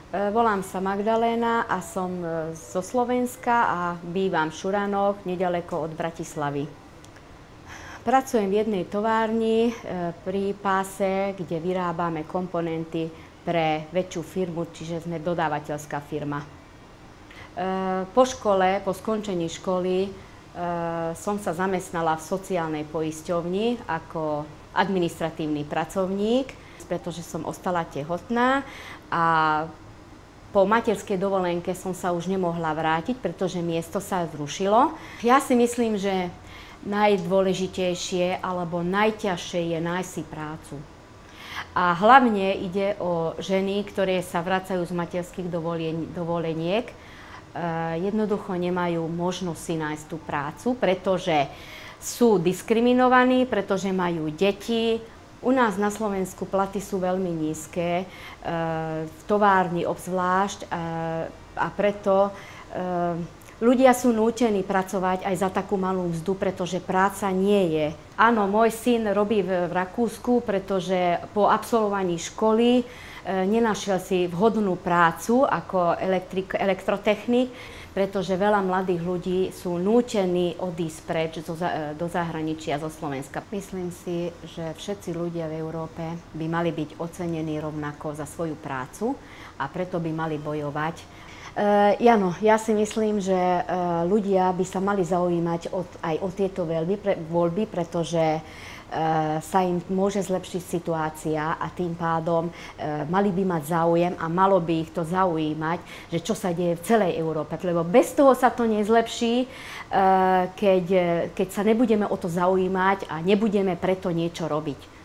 Volám sa Magdaléna a som zo Slovenska a bývam v Šuranoch, nedaleko od Bratislavy. Pracujem v jednej továrni pri páse, kde vyrábame komponenty pre väčšiu firmu, čiže sme dodávateľská firma. Po škole, po skončení školy, som sa zamestnala v sociálnej poisťovni ako administratívny pracovník, pretože som ostala tehotná a po materskej dovolenke som sa už nemohla vrátiť, pretože miesto sa zrušilo. Ja si myslím, že najdôležitejšie alebo najťažšie je nájsť si prácu. A hlavne ide o ženy, ktoré sa vracajú z materských dovoleniek. Jednoducho nemajú možnosť si nájsť tú prácu, pretože sú diskriminovaní, pretože majú deti. U nás na Slovensku platy sú veľmi nízke, v továrni obzvlášť, a preto ľudia sú nútení pracovať aj za takú malú mzdu, pretože práca nie je. Áno, môj syn robí v Rakúsku, pretože po absolvovaní školy nenašiel si vhodnú prácu ako elektrotechnik, pretože veľa mladých ľudí sú nútení odísť preč do zahraničia, zo Slovenska. Myslím si, že všetci ľudia v Európe by mali byť ocenení rovnako za svoju prácu a preto by mali bojovať. Áno, ja si myslím, že ľudia by sa mali zaujímať aj o tieto voľby, pretože sa im môže zlepšiť situácia a tým pádom mali by mať záujem a malo by ich to zaujímať, že čo sa deje v celej Európe. Lebo bez toho sa to nezlepší, keď sa nebudeme o to zaujímať a nebudeme preto niečo robiť.